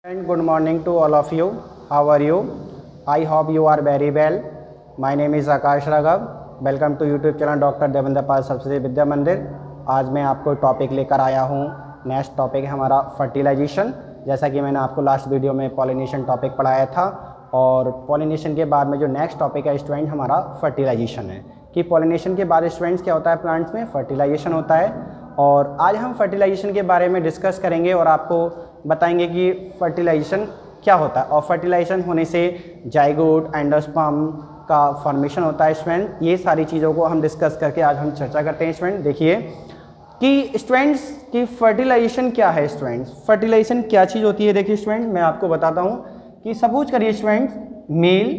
And good morning to all of you. How are you? I hope you are very well. My name is Akash Raghav. Welcome to YouTube channel doctor Devendra Pal Saraswati Vidya Mandir. आज मैं आपको topic लेकर आया हूँ. Next topic है हमारा fertilisation. जैसा कि मैंने आपको लास्ट वीडियो में पॉलिनेशन टॉपिक पढ़ाया था, और पॉलिनेशन के बाद में जो नेक्स्ट टॉपिक है स्टूडेंट हमारा फर्टिलाइजेशन है. कि पॉलिनेशन के बाद स्टूडेंट्स क्या होता है, प्लांट्स में फर्टिलाइजेशन होता है. और आज हम फर्टिलाइजेशन के बारे में डिस्कस करेंगे और आपको बताएंगे कि फर्टिलाइजेशन क्या होता है. और फर्टिलाइजेशन होने से जाइगोट एंडोस्पर्म का फॉर्मेशन होता है स्टूडेंट. ये सारी चीज़ों को हम डिस्कस करके आज हम चर्चा करते हैं स्टूडेंट. देखिए कि स्टूडेंट्स की फर्टिलाइजेशन क्या है. स्टूडेंट्स फर्टिलाइजेशन क्या चीज़ होती है. देखिए स्टूडेंट मैं आपको बताता हूँ कि सपोज करिए students male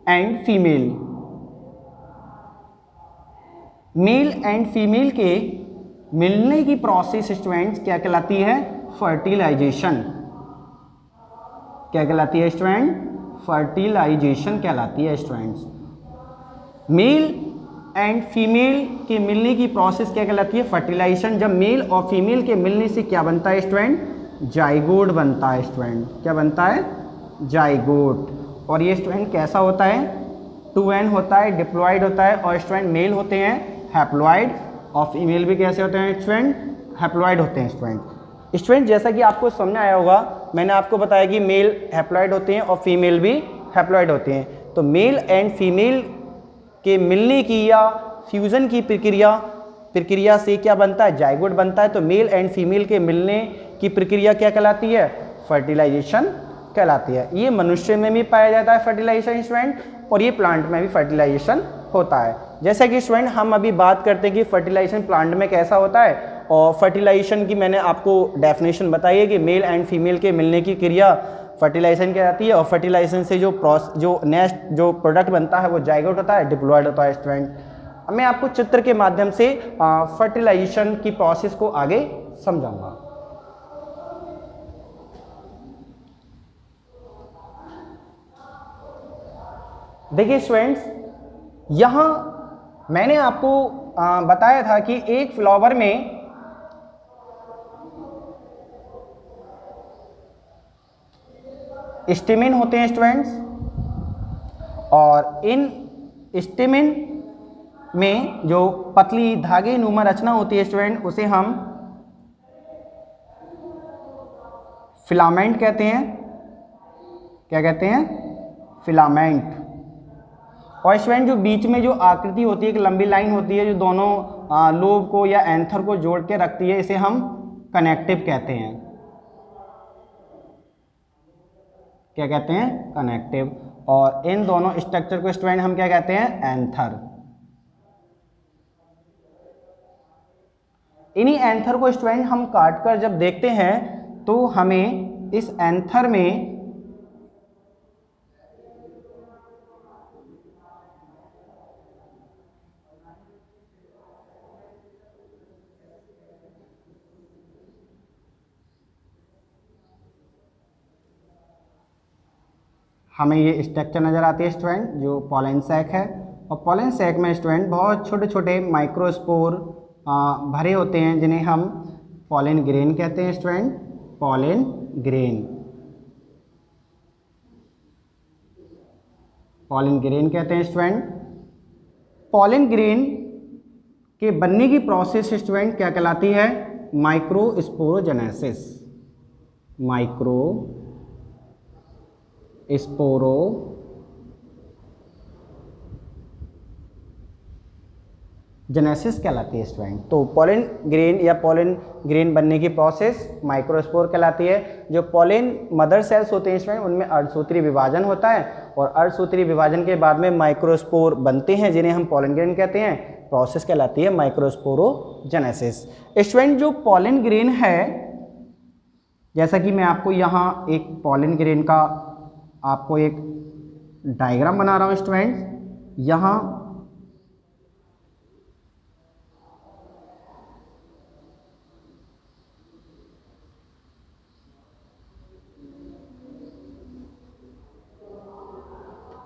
and female, male and female के मिलने की प्रोसेस स्टूडेंट्स क्या कहलाती है, फर्टिलाइजेशन. क्या कहलाती है स्टूडेंट, फर्टिलाइजेशन कहलाती है स्टूडेंट्स. मेल एंड फीमेल के मिलने की प्रोसेस क्या कहलाती है, फर्टिलाइजेशन. जब मेल और फीमेल के मिलने से क्या बनता है स्टूडेंट, जाइगोट बनता है स्टूडेंट. क्या बनता है, जाइगोट. और ये स्टूडेंट कैसा होता है, 2n होता है, डिप्लॉयड होता है. और स्टूडेंट मेल होते हैं हैप्लॉयड और फीमेल भी कैसे होते हैं स्टूडेंट, हैप्लॉयड होते हैं स्टूडेंट. जैसा कि आपको समझ आया होगा, मैंने आपको बताया कि मेल हैप्लॉयड होते हैं और फीमेल भी हैप्लॉयड होते हैं. तो मेल एंड फीमेल के मिलने की या फ्यूजन की प्रक्रिया से क्या बनता है, जाइगोट बनता है. तो मेल एंड फीमेल के मिलने की प्रक्रिया क्या कहलाती है, फर्टिलाइजेशन कहलाती है. ये मनुष्य में भी पाया जाता है फर्टिलाइजेशन स्टूडेंट, और ये प्लांट में भी फर्टिलाइजेशन होता है. जैसा कि स्टूडेंट हम अभी बात करते हैं कि फर्टिलाइजेशन प्लांट में कैसा होता है. और फर्टिलाइजेशन की मैंने आपको डेफिनेशन बताई है कि मेल एंड फीमेल के मिलने की क्रिया फर्टिलाइजेशन कहलाती है. और फर्टिलाइजेशन से जो नेक्स्ट जो प्रोडक्ट बनता है वो जाइगोट होता है, डिप्लॉयड होता है स्टूडेंट. मैं आपको चित्र के माध्यम से फर्टिलाइजेशन की प्रोसेस को आगे समझाऊंगा. देखिए स्टूडेंट्स, यहाँ मैंने आपको बताया था कि एक फ्लावर में स्टेमेन होते हैं स्टूडेंट्स, और इन स्टेमेन में जो पतली धागे नुमा रचना होती है स्टूडेंट, उसे हम फिलामेंट कहते हैं. क्या कहते हैं, फिलामेंट. और स्टूडेंट जो बीच में जो आकृति होती है, एक लंबी लाइन होती है जो दोनों लोब को या एंथर को जोड़ के रखती है, इसे हम कनेक्टिव कहते हैं. क्या कहते हैं, कनेक्टिव. और इन दोनों स्ट्रक्चर को स्टूडेंट हम क्या कहते हैं, एंथर. इन्हीं एंथर को स्टूडेंट हम काटकर जब देखते हैं तो हमें इस एंथर में हमें ये स्ट्रक्चर नज़र आती है स्टूडेंट, जो पॉलन सैक है. और पॉलन सैक में स्टूडेंट बहुत छोटे छोटे माइक्रोस्पोर भरे होते हैं, जिन्हें हम पॉलन ग्रेन कहते हैं student. Pollen grain, pollen grain कहते हैं स्टूडेंट. पॉलन ग्रेन के बनने की प्रोसेस स्टूडेंट क्या कहलाती है, माइक्रोस्पोरोजेनेसिस. जेनेसिस कहलाती है स्टूडेंट. तो पॉलन ग्रेन या पॉलन ग्रेन बनने की प्रोसेस माइक्रोस्पोर कहलाती है. जो पॉलन मदर सेल्स होते हैं स्टूडेंट, उनमें अर्धसूत्री विभाजन होता है, और अर्धसूत्री विभाजन के बाद में माइक्रोस्पोर बनते हैं, जिन्हें हम पॉलन ग्रेन कहते हैं. प्रोसेस कहलाती है माइक्रोस्पोरोजेनेसिस. स्टूडेंट जो पॉलन ग्रेन है, जैसा कि मैं आपको यहाँ एक पॉलन ग्रेन का आपको एक डायग्राम बना रहा हूँ स्टूडेंट. यहाँ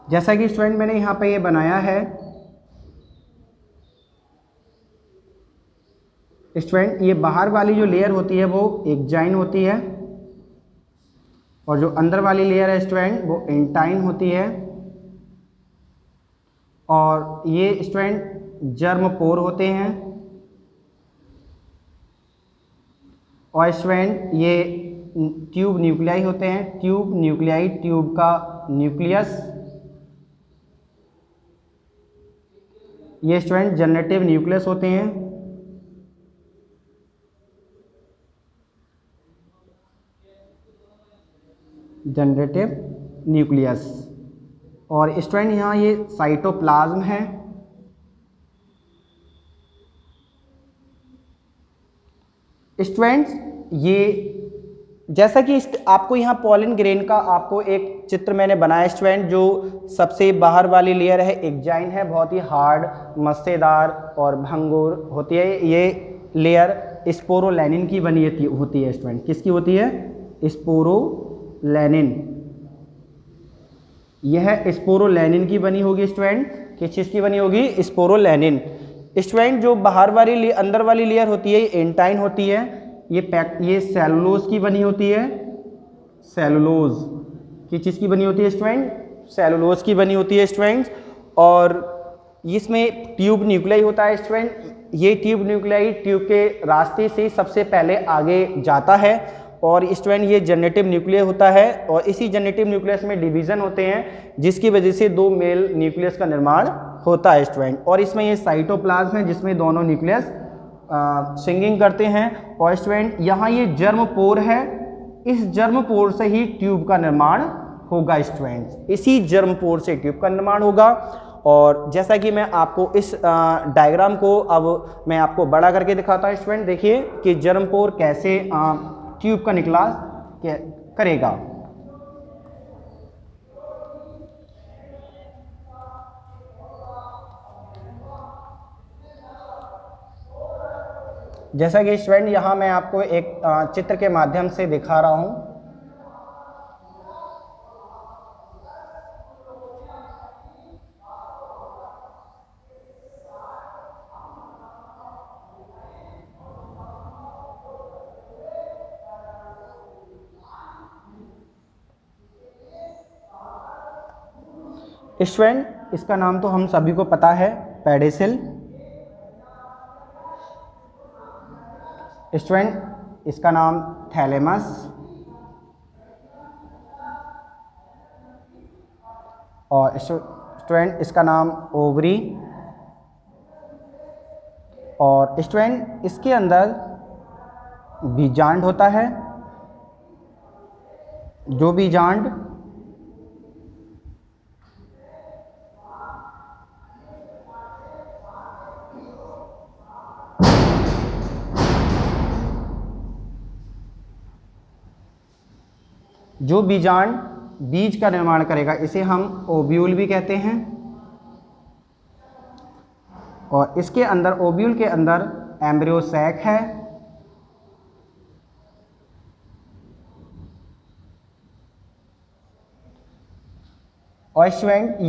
जैसा कि स्टूडेंट मैंने यहाँ पे ये बनाया है स्टूडेंट, ये बाहर वाली जो लेयर होती है वो एक जाइन होती है, और जो अंदर वाली लेयर है स्टूडेंट वो इंटाइन होती है, और ये स्टूडेंट जर्म पोर होते हैं। और स्टूडेंट ये ट्यूब न्यूक्लियाई होते हैं, ट्यूब न्यूक्लियाई, ट्यूब का न्यूक्लियस। ये स्टूडेंट जनरेटिव न्यूक्लियस होते हैं। Generative nucleus. और स्टूडेंट यहाँ ये साइटोप्लाज्म है। स्टूडेंट्स ये जैसा कि आपको यहाँ पॉलन ग्रेन का आपको एक चित्र मैंने बनाया स्टूडेंट, जो सबसे बाहर वाली लेयर है एक्जाइन है, बहुत ही हार्ड, मस्सेदार और भंगुर होती है। ये लेयर स्पोरोलैनिन की बनी होती है स्टूडेंट। किसकी होती है? स्पोरोलैनिन। यह स्पोरोलैनिन की बनी होगी स्टूडेंट। किस चीज़ की बनी होगी? स्पोरोलैनिन। स्टूडेंट जो बाहर वाली अंदर वाली लेयर होती है ये एंटाइन होती है। ये सेलुलोज की बनी होती है। सेलुलोज किस चीज़ की बनी होती है स्टूडेंट? सेलुलोज की बनी होती है स्टूडेंट। और इसमें ट्यूब न्यूक्लियाई होता है स्टूडेंट। ये ट्यूब न्यूक्लियाई ट्यूब के रास्ते से सबसे पहले आगे जाता है। और स्टूडेंट ये जनरेटिव न्यूक्लियस होता है, और इसी जनरेटिव न्यूक्लियस में डिवीज़न होते हैं, जिसकी वजह से दो मेल न्यूक्लियस का निर्माण होता है स्टूडेंट। और इसमें ये साइटोप्लाज्म है जिसमें दोनों न्यूक्लियस सिंगिंग करते हैं। और स्टूडेंट यहाँ ये जर्म पोर है, इस जर्म पोर से ही ट्यूब का निर्माण होगा स्टूडेंट। इसी जर्म पोर से ट्यूब का निर्माण होगा। और जैसा कि मैं आपको इस डायग्राम को अब मैं आपको बड़ा करके दिखाता हूँ स्टूडेंट। देखिए कि जर्म पोर कैसे ट्यूब का निकला करेगा। जैसा कि स्टूडेंट यहाँ मैं आपको एक चित्र के माध्यम से दिखा रहा हूँ। स्टूडेंट इसका नाम तो हम सभी को पता है, पेडिसिल। स्टूडेंट इसका नाम थैलेमस। और स्टूडेंट इसका नाम ओवरी। और स्टूडेंट इसके अंदर बीजांड होता है। जो बीजांड बीज का निर्माण करेगा, इसे हम ओव्यूल भी कहते हैं। और इसके अंदर ओव्यूल के अंदर एम्ब्रियो सैक है। और स्टूडेंट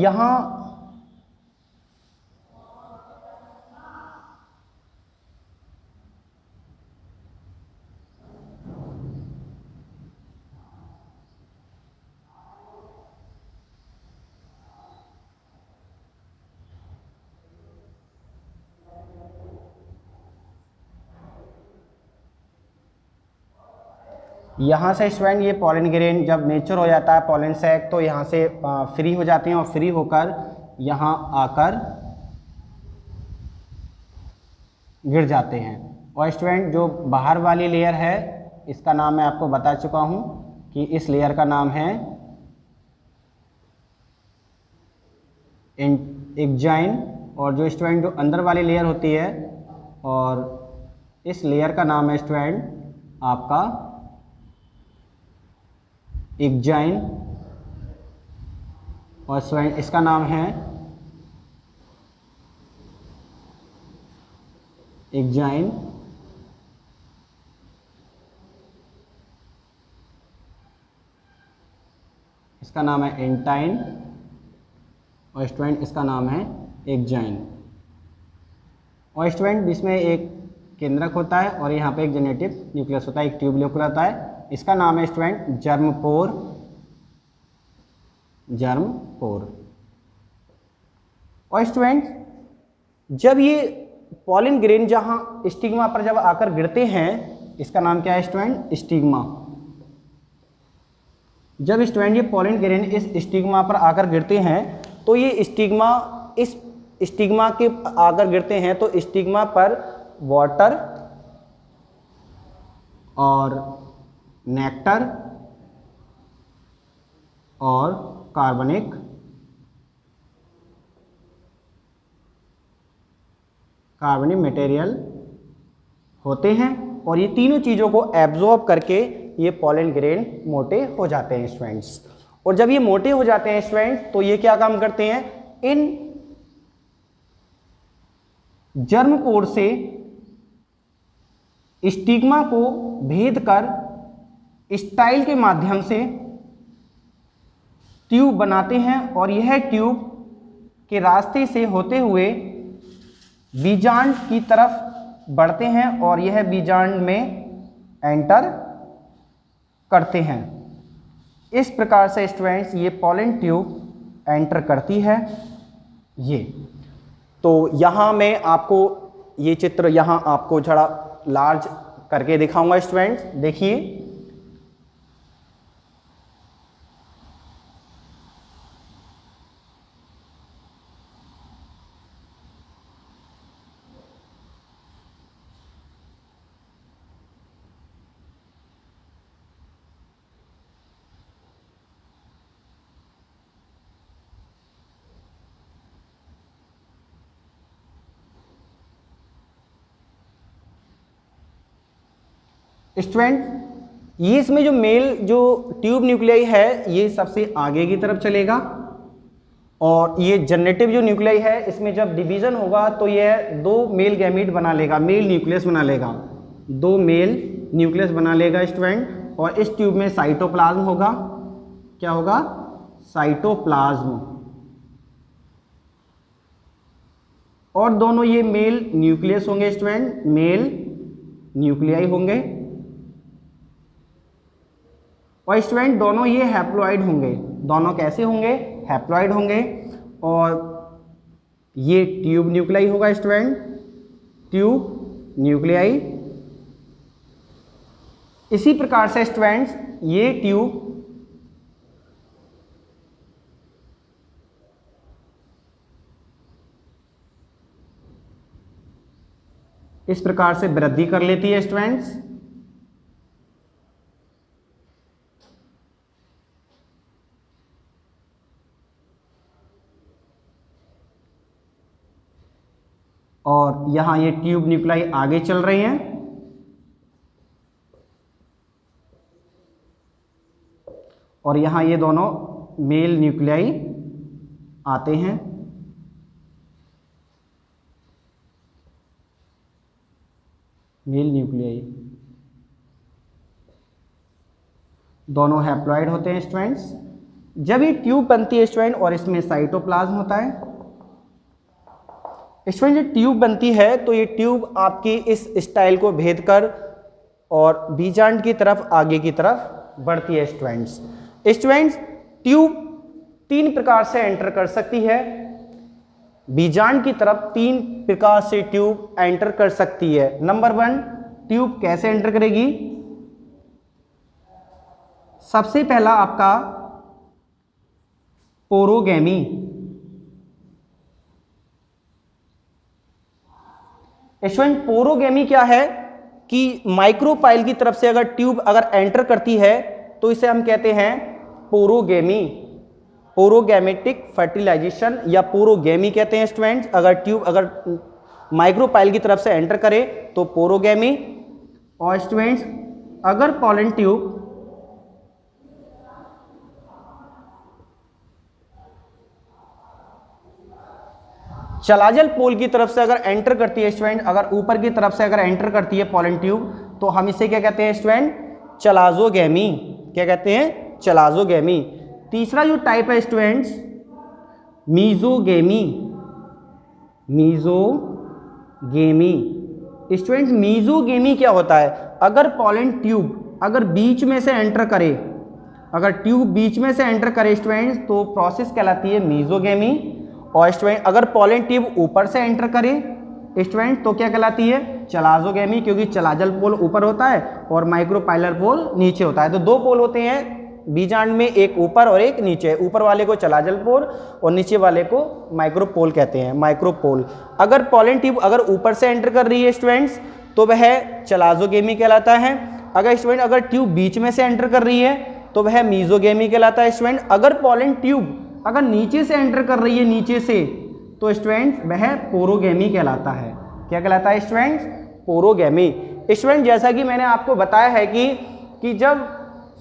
यहाँ से स्टूडेंट ये पॉलन ग्रेन जब मेच्योर हो जाता है, पॉलन सैक, तो यहाँ से फ्री हो जाते हैं और फ्री होकर यहाँ आकर गिर जाते हैं। और स्टूडेंट जो बाहर वाली लेयर है इसका नाम मैं आपको बता चुका हूँ कि इस लेयर का नाम है एक्जाइन। और जो स्टूडेंट जो अंदर वाली लेयर होती है, और इस लेयर का नाम है स्टूडेंट आपका एक्जाइन। और स्टूडेंट इसका नाम है एक्जाइन। इसका नाम है एंटाइन। और स्टूडेंट इसका नाम है एक्जाइन। और स्टूडेंट इसमें एक केंद्रक होता है और यहाँ पे एक जेनेटिव न्यूक्लियस होता है, एक ट्यूब न्यूक्लियस होता है। इसका नाम है स्टूडेंट जर्मपोर। जर्मपोर। और स्टूडेंट जब ये पॉलन ग्रेन जहां स्टिग्मा पर जब आकर गिरते हैं, इसका नाम क्या है स्टूडेंट? स्टिग्मा। जब स्टूडेंट ये पॉलन ग्रेन इस स्टिग्मा पर आकर गिरते हैं तो ये स्टिग्मा, इस स्टिग्मा के आकर गिरते हैं तो स्टिग्मा पर वाटर और नेक्टर और कार्बनिक मटेरियल होते हैं और ये तीनों चीज़ों को एब्जॉर्ब करके ये पॉलन ग्रेन मोटे हो जाते हैं स्टूडेंट्स। और जब ये मोटे हो जाते हैं स्टूडेंट्स तो ये क्या काम करते हैं? इन जर्मपोर से स्टिग्मा को भेद कर स्टाइल के माध्यम से ट्यूब बनाते हैं और यह ट्यूब के रास्ते से होते हुए बीजांड की तरफ बढ़ते हैं और यह बीजांड में एंटर करते हैं। इस प्रकार से स्टूडेंट्स ये पॉलन ट्यूब एंटर करती है। ये तो यहाँ मैं आपको ये चित्र यहाँ आपको थोड़ा लार्ज करके दिखाऊंगा स्टूडेंट्स। देखिए स्टूडेंट, ये इसमें जो मेल जो ट्यूब न्यूक्लियाई है ये सबसे आगे की तरफ चलेगा और ये जनरेटिव जो न्यूक्लियाई है इसमें जब डिवीजन होगा तो यह दो मेल गैमीट बना लेगा, मेल न्यूक्लियस बना लेगा, दो मेल न्यूक्लियस बना लेगा स्टूडेंट। और इस ट्यूब में साइटोप्लाज्म होगा। क्या होगा? साइटोप्लाज्म। और दोनों ये मेल न्यूक्लियस होंगे स्टूडेंट, मेल न्यूक्लियाई होंगे। और स्टूडेंट दोनों ये हैप्लॉइड होंगे। दोनों कैसे होंगे? हैप्लॉइड होंगे। और ये ट्यूब न्यूक्लियाई होगा स्टूडेंट, ट्यूब न्यूक्लियाई। इसी प्रकार से स्टूडेंट्स ये ट्यूब इस प्रकार से वृद्धि कर लेती है स्टूडेंट्स। और यहां ये ट्यूब न्यूक्लियाई आगे चल रही हैं और यहां ये दोनों मेल न्यूक्लियाई आते हैं। मेल न्यूक्लियाई दोनों हैप्लॉइड होते हैं स्टूडेंट्स। जब ये ट्यूब बनती है स्टूडेंट और इसमें साइटोप्लाज्म होता है स्टूडेंट, जब ट्यूब बनती है तो ये ट्यूब आपकी इस स्टाइल को भेद कर और बीजांड की तरफ आगे की तरफ बढ़ती है स्टूडेंट्स। स्टूडेंट्स ट्यूब तीन प्रकार से एंटर कर सकती है। बीजांड की तरफ तीन प्रकार से ट्यूब एंटर कर सकती है। नंबर 1, ट्यूब कैसे एंटर करेगी? सबसे पहला आपका पोरोगैमी। स्टूडेंट पोरोगैमी क्या है कि माइक्रोपाइल की तरफ से अगर ट्यूब अगर एंटर करती है तो इसे हम कहते हैं पोरोगैमी, पोरोगैमेटिक फर्टिलाइजेशन या पोरोगैमी कहते हैं स्टूडेंट्स। अगर ट्यूब अगर माइक्रोपाइल की तरफ से एंटर करे तो पोरोगैमी। और स्टूडेंट्स अगर पॉलन ट्यूब चलाजल पोल की तरफ से अगर एंटर करती है स्टूडेंट, अगर ऊपर की तरफ से अगर एंटर करती है पॉलन ट्यूब तो हम इसे क्या कहते हैं स्टूडेंट? चलाजोगैमी। क्या कहते हैं? चलाजोगैमी। तीसरा जो टाइप है students mesogamy. Mesogamy students, mesogamy क्या होता है? अगर पॉलन ट्यूब अगर बीच में से एंटर करे, अगर ट्यूब बीच में से एंटर करे स्टूडेंट्स तो प्रोसेस कहलाती है मीजोगेमी। और स्टूडेंट अगर पॉलन ट्यूब ऊपर से एंटर करे स्टूडेंट तो क्या कहलाती है, चलाजोगेमी, क्योंकि चलाजल पोल ऊपर होता है और माइक्रोपाइलर पोल नीचे होता है। तो दो पोल होते हैं बीजांड में, एक ऊपर और एक नीचे। ऊपर वाले को चलाजल पोल और नीचे वाले को माइक्रोपोल कहते हैं, माइक्रोपोल। अगर पॉलन ट्यूब अगर ऊपर से एंटर कर रही है स्टूडेंट्स तो वह चलाजोगेमी कहलाता है। अगर स्टूडेंट अगर ट्यूब बीच में से एंटर कर रही है तो वह मीजोगेमी कहलाता है स्टूडेंट। अगर पॉलन ट्यूब अगर नीचे से एंटर कर रही है, नीचे से, तो स्टूडेंट वह पोरोगेमी कहलाता है। क्या कहलाता है स्टूडेंट, पोरोगेमी। स्टूडेंट जैसा कि मैंने आपको बताया है कि जब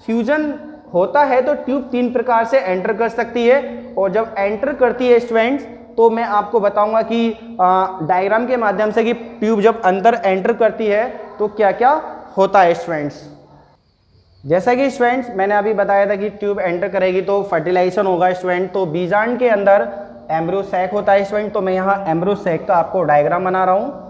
फ्यूजन होता है तो ट्यूब 3 प्रकार से एंटर कर सकती है, और जब एंटर करती है स्टूडेंट्स तो मैं आपको बताऊंगा कि डायग्राम के माध्यम से कि ट्यूब जब अंदर एंटर करती है तो क्या क्या होता है स्टूडेंट्स। जैसा कि स्टूडेंट्स मैंने अभी बताया था कि ट्यूब एंटर करेगी तो फर्टिलाइजेशन होगा स्टूडेंट। तो बीजांड के अंदर एम्ब्रियो सैक होता है स्टूडेंट। तो मैं यहाँ एम्ब्रियो सैक का आपको डायग्राम बना रहा हूँ।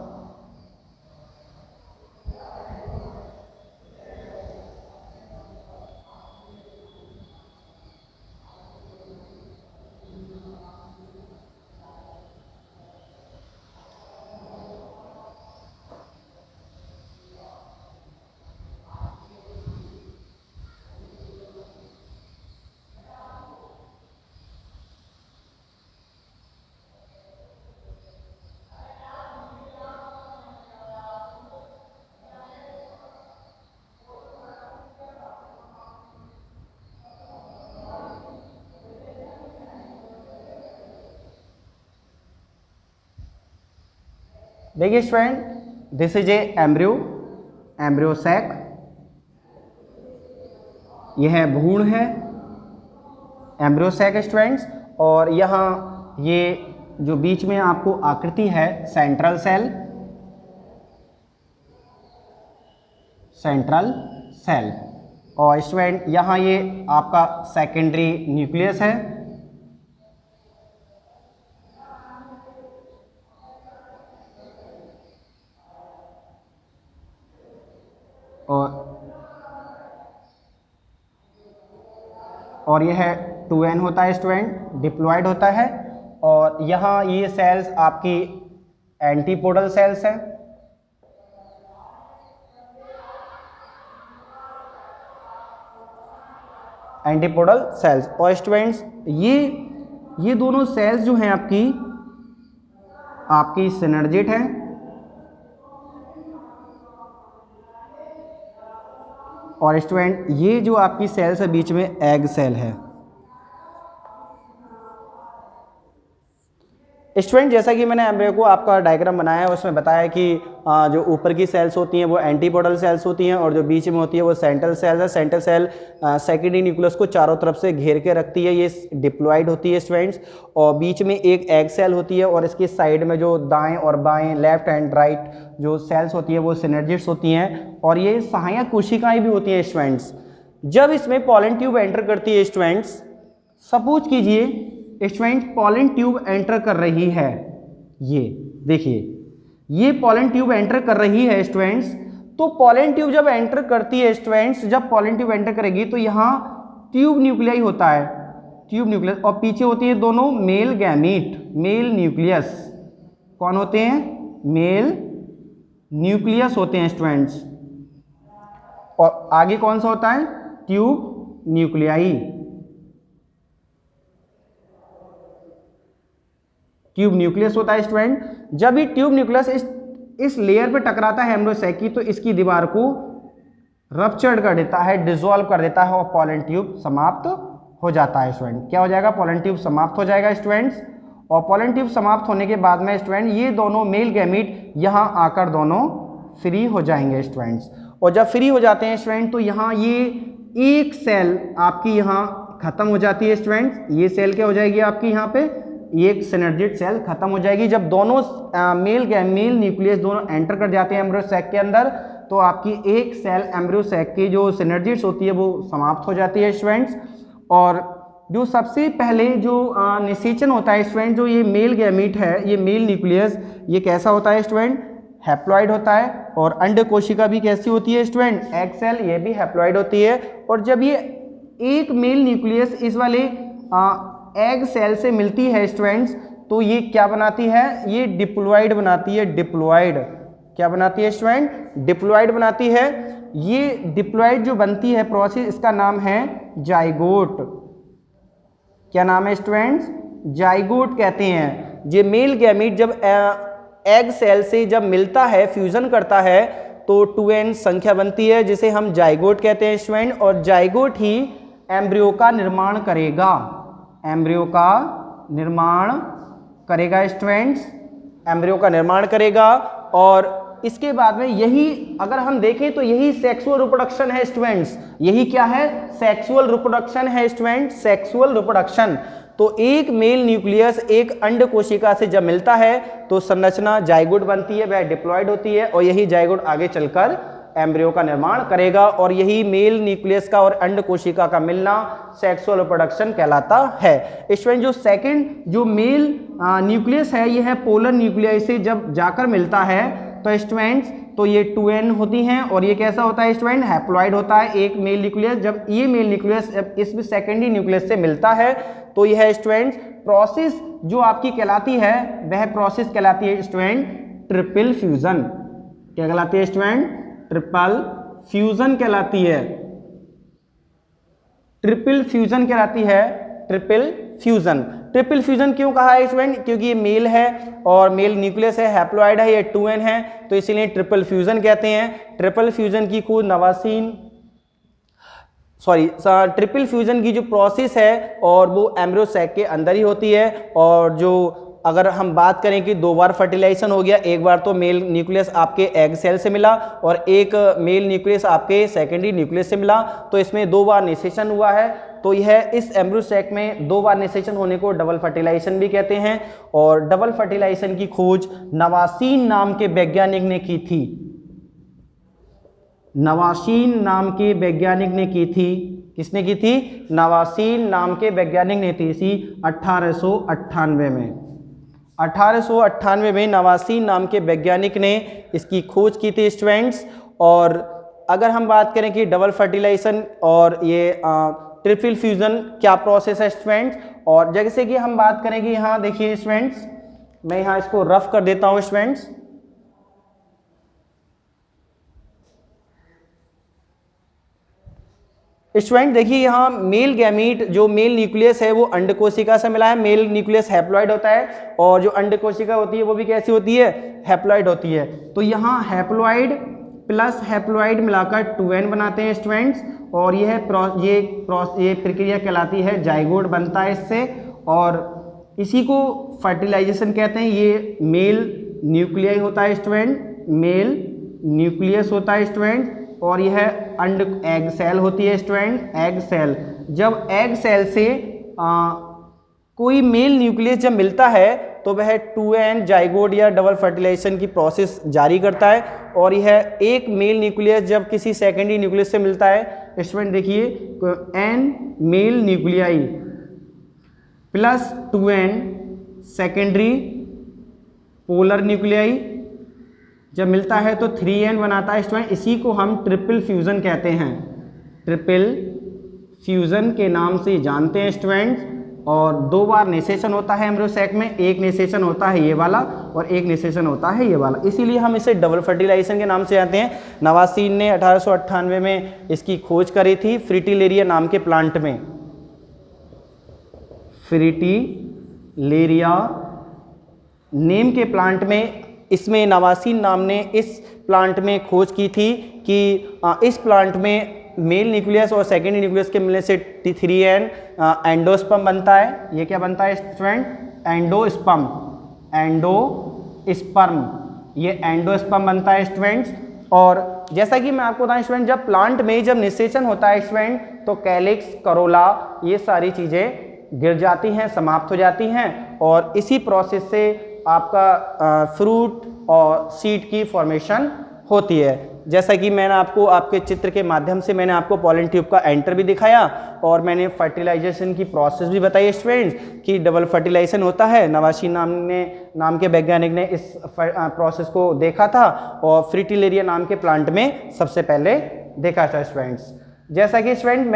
देखिए student, this is a embryo sac. यह भ्रूण है, एम्ब्रियो सैक स्टूडेंट्स। और यहाँ ये जो बीच में आपको आकृति है सेंट्रल सेल। और स्टूडेंट यहाँ ये आपका सेकेंडरी न्यूक्लियस है। और यह 2n होता है स्टूडेंट, डिप्लॉयड होता है। और यहाँ ये सेल्स आपकी एंटीपोडल सेल्स हैं। Antipodal cells. और स्टूडेंट्स ये दोनों सेल्स जो हैं आपकी सिनर्जिट हैं। और स्टूडेंट ये जो आपकी सेल्स है बीच में एग सेल है। स्टूडेंट जैसा कि मैंने एम्ब्रियो को आपका डायग्राम बनाया है उसमें बताया कि जो ऊपर की सेल्स होती हैं वो एंटीपोडल सेल्स होती हैं, और जो बीच में होती है वो सेंट्रल सेल्स है। सेंट्रल सेल सेकेंडरी न्यूक्लियस को चारों तरफ से घेर के रखती है, ये डिप्लॉयड होती है स्टूडेंट्स। और बीच में एक एग सेल होती है, और इसके साइड में जो दाएं और बाएं, लेफ्ट एंड राइट जो सेल्स होती है वो सिनर्जिट्स होती हैं। और ये सहायक कोशिकाएं भी होती हैं स्टूडेंट्स। जब इसमें पॉलन ट्यूब एंटर करती है स्टूडेंट्स, सपोज कीजिए स्टूडेंट पॉलन ट्यूब एंटर कर रही है, ये देखिए ये पॉलन ट्यूब एंटर कर रही है स्टूडेंट्स। तो पॉलन ट्यूब जब एंटर करती है स्टूडेंट्स, जब पॉलन ट्यूब एंटर करेगी तो यहाँ ट्यूब न्यूक्लियाई होता है, ट्यूब न्यूक्लियस। और पीछे होती है दोनों मेल गैमीट, मेल न्यूक्लियस। कौन होते हैं, मेल न्यूक्लियस होते हैं स्टूडेंट्स। और आगे कौन सा होता है, ट्यूब न्यूक्लियाई। ट्यूब न्यूक्लियस होता है स्टूडेंट। जब ये ट्यूब न्यूक्लियस इस लेयर पे टकराता है एम्ब्रियो सैक की, तो इसकी दीवार को रप्चर्ड कर देता है, डिसॉल्व कर देता है, और पॉलन ट्यूब समाप्त हो जाता है स्टूडेंट। क्या हो जाएगा, पॉलन ट्यूब समाप्त हो जाएगा स्टूडेंट्स। और पॉलन ट्यूब समाप्त होने के बाद में स्टूडेंट ये दोनों मेल गैमीट यहाँ आकर दोनों फ्री हो जाएंगे स्टूडेंट्स। और जब फ्री हो जाते हैं स्टूडेंट तो यहाँ ये एक सेल आपकी यहाँ खत्म हो जाती है स्टूडेंट्स। ये सेल क्या हो जाएगी आपकी यहाँ पे, एक सिनर्जिट सेल खत्म हो जाएगी। जब दोनों मेल न्यूक्लियस दोनों एंटर कर जाते हैं एम्ब्रियो सैक के अंदर, तो आपकी एक सेल एम्ब्रियो सैक की जो सिनर्जिट्स होती है वो समाप्त हो जाती है स्टूडेंट्स। और जो सबसे पहले जो निषेचन होता है स्टूडेंट, जो ये मेल गैमीट है, ये मेल न्यूक्लियस, ये कैसा होता है स्टूडेंट, हैप्लॉइड होता है। और अंड कोशिका भी कैसी होती है स्टूडेंट, एग सेल, ये भी हैप्लॉइड होती है। और जब ये एक मेल न्यूक्लियस इस वाले एग सेल से मिलती है स्टूडेंट्स, तो ये क्या बनाती है, ये डिप्लॉइड बनाती है। डिप्लॉइड क्या बनाती है स्टूडेंट, डिप्लॉइड बनाती है। ये डिप्लॉइड जो बनती है प्रोसेस, इसका नाम है जाइगोट। क्या नाम है स्टूडेंट्स, जाइगोट कहते हैं। ये मेल गैमीट जब एग सेल से जब मिलता है, फ्यूजन करता है, तो 2n संख्या बनती है, जिसे हम जाइगोट कहते हैं स्टूडेंट। और जाइगोट ही एम्ब्रियो का निर्माण करेगा, एम्ब्रियो का निर्माण करेगा स्टूडेंट्स, एम्ब्रियो का निर्माण करेगा। और इसके बाद में यही अगर हम देखें तो यही सेक्सुअल रिप्रोडक्शन है स्टूडेंट्स। यही क्या है, सेक्सुअल रिप्रोडक्शन है स्टूडेंट, सेक्सुअल रिप्रोडक्शन। तो एक मेल न्यूक्लियस एक अंड कोशिका से जब मिलता है तो संरचना जाइगोट बनती है, वह डिप्लॉइड होती है। और यही जाइगोट आगे चलकर एम्ब्रियो का निर्माण करेगा। और यही मेल न्यूक्लियस का और अंड कोशिका का मिलना सेक्सुअल रिप्रोडक्शन कहलाता है स्टूडेंट। जो सेकंड जो मेल न्यूक्लियस है, यह है पोलर न्यूक्लियाई से जब जाकर मिलता है तो स्टूडेंट्स, तो ये 2n होती हैं। और ये कैसा होता है स्टूडेंट, हैप्लॉइड होता है एक मेल न्यूक्लियस। जब ये मेल न्यूक्लियस इस सेकेंडरी न्यूक्लियस से मिलता है तो यह स्टूडेंट्स प्रोसेस जो आपकी कहलाती है, वह प्रोसेस कहलाती है स्टूडेंट ट्रिपल फ्यूजन। क्या कहलाती है स्टूडेंट, ट्रिपल फ्यूजन कहलाती है, ट्रिपल फ्यूजन कहलाती है, ट्रिपल फ्यूजन। ट्रिपल फ्यूजन क्यों कहा है स्टूडेंट, क्योंकि ये मेल है और मेल न्यूक्लियस है, हैप्लॉइड है, ये 2n है, तो इसीलिए ट्रिपल फ्यूजन कहते हैं। ट्रिपल फ्यूजन की खोज ट्रिपल फ्यूजन की जो प्रोसेस है और वो एम्ब्रियो सैक के अंदर ही होती है। और जो अगर हम बात करें कि 2 बार फर्टिलाइजेशन हो गया, एक बार तो मेल न्यूक्लियस आपके एग सेल से मिला और एक मेल न्यूक्लियस आपके सेकेंडरी न्यूक्लियस से मिला, तो इसमें 2 बार निषेचन हुआ है। तो यह इस एम्ब्रियो सैक में 2 बार निषेचन होने को डबल फर्टिलाइजेशन भी कहते हैं। और डबल फर्टिलाइजेशन की खोज नवासीन नाम के वैज्ञानिक ने की थी, नवासीन नाम के वैज्ञानिक ने की थी। किसने की थी, नवासीन नाम के वैज्ञानिक ने थी इसी 1898 में। 1898 में नवासीन नाम के वैज्ञानिक ने इसकी खोज की थी स्टूडेंट्स। और अगर हम बात करें कि डबल फर्टिलाइजेशन और ये ट्रिपल फ्यूजन क्या प्रोसेस है स्टूडेंट्स, और जैसे कि हम बात करें कि यहाँ देखिए स्टूडेंट्स, मैं यहाँ इसको रफ कर देता हूँ स्टूडेंट्स। स्टूडेंट देखिए यहाँ मेल गैमीट जो मेल न्यूक्लियस है वो अंड कोशिका से मिला है, मेल न्यूक्लियस हैप्लॉइड होता है। और जो अंड कोशिका होती है वो भी कैसी होती है, हैप्लॉइड होती है। तो यहाँ हैप्लॉइड प्लस हैप्लॉइड मिलाकर 2n बनाते हैं स्टूडेंट्स। और ये प्रक्रिया कहलाती है जाइगोट बनता है इससे, और इसी को फर्टिलाइजेशन कहते हैं। ये मेल न्यूक्लियाई होता है स्टूडेंट, मेल न्यूक्लियस होता है स्टूडेंट। और यह अंड एग सेल होती है स्टूडेंट, एग सेल। जब एग सेल से कोई मेल न्यूक्लियस जब मिलता है तो वह 2n जाइगोट या डबल फर्टिलाइजेशन की प्रोसेस जारी करता है। और यह एक मेल न्यूक्लियस जब किसी सेकेंडरी न्यूक्लियस से मिलता है स्टूडेंट, देखिए n male nuclei plus 2n secondary polar nuclei जब मिलता है तो 3n बनाता है स्टूडेंट। इसी को हम ट्रिपल फ्यूजन कहते हैं, ट्रिपल फ्यूजन के नाम से जानते हैं स्टूडेंट्स। और 2 बार निषेचन होता है एम्ब्रियो सैक में, एक निषेचन होता है ये वाला और एक निषेचन होता है ये वाला, इसीलिए हम इसे डबल फर्टिलाइजेशन के नाम से जानते हैं। नवासीन ने 1898 में इसकी खोज करी थी फ्रिटिलेरिया नाम के प्लांट में, फ्रिटिलेरिया नेम के प्लांट में। इसमें नवासीन नाम ने इस प्लांट में खोज की थी कि इस प्लांट में मेल न्यूक्लियस और सेकेंडरी न्यूक्लियस के मिलने से 3n एंडोस्पर्म बनता है। ये क्या बनता है स्टूडेंट, एंडोस्पर्म, एंडोस्पर्म, ये एंडोस्पर्म बनता है स्टूडेंट्स। और जैसा कि मैं आपको बताऊं स्टूडेंट, जब प्लांट में जब निषेचन होता है स्टूडेंट तो कैलिक्स, करोला, ये सारी चीज़ें गिर जाती हैं, समाप्त हो जाती हैं। और इसी प्रोसेस से आपका फ्रूट और सीड की फॉर्मेशन होती है। जैसा कि मैंने आपको आपके चित्र के माध्यम से मैंने आपको पॉलन ट्यूब का एंटर भी दिखाया और मैंने फर्टिलाइजेशन की प्रोसेस भी बताई स्टूडेंट्स कि डबल फर्टिलाइजेशन होता है। नवाशी नाम के वैज्ञानिक ने इस प्रोसेस को देखा था और फ्रिटिलेरिया नाम के प्लांट में सबसे पहले देखा था स्टूडेंट्स। जैसा कि स्टूडेंट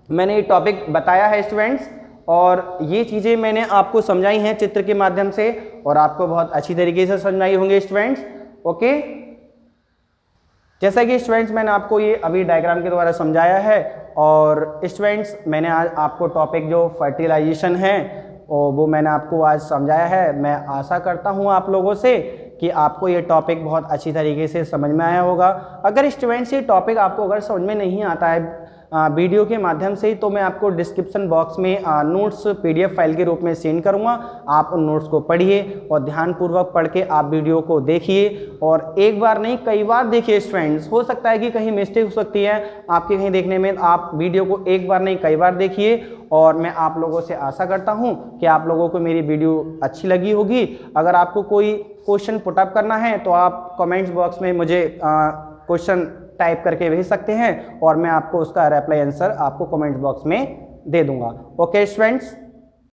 मैंने ये टॉपिक बताया है स्टूडेंट्स और ये चीज़ें मैंने आपको समझाई हैं चित्र के माध्यम से और आपको बहुत अच्छी तरीके से समझाई होंगी स्टूडेंट्स। ओके, जैसा कि स्टूडेंट्स मैंने आपको ये अभी डायग्राम के द्वारा समझाया है और स्टूडेंट्स मैंने आज आपको टॉपिक जो फर्टिलाइजेशन है और वो मैंने आपको आज समझाया है। मैं आशा करता हूँ आप लोगों से कि आपको ये टॉपिक बहुत अच्छी तरीके से समझ में आया होगा। अगर स्टूडेंट्स ये टॉपिक आपको अगर समझ में नहीं आता है वीडियो के माध्यम से, तो मैं आपको डिस्क्रिप्शन बॉक्स में नोट्स पीडीएफ फाइल के रूप में सेंड करूंगा। आप उन नोट्स को पढ़िए और ध्यानपूर्वक पढ़ के आप वीडियो को देखिए और एक बार नहीं कई बार देखिए स्टूडेंट्स। हो सकता है कि कहीं मिस्टेक हो सकती है आपके कहीं देखने में, आप वीडियो को एक बार नहीं कई बार देखिए और मैं आप लोगों से आशा करता हूं कि आप लोगों को मेरी वीडियो अच्छी लगी होगी। अगर आपको कोई क्वेश्चन पुटअप करना है तो आप कमेंट्स बॉक्स में मुझे क्वेश्चन टाइप करके भेज सकते हैं और मैं आपको उसका रिप्लाई आंसर आपको कमेंट बॉक्स में दे दूंगा। Okay students.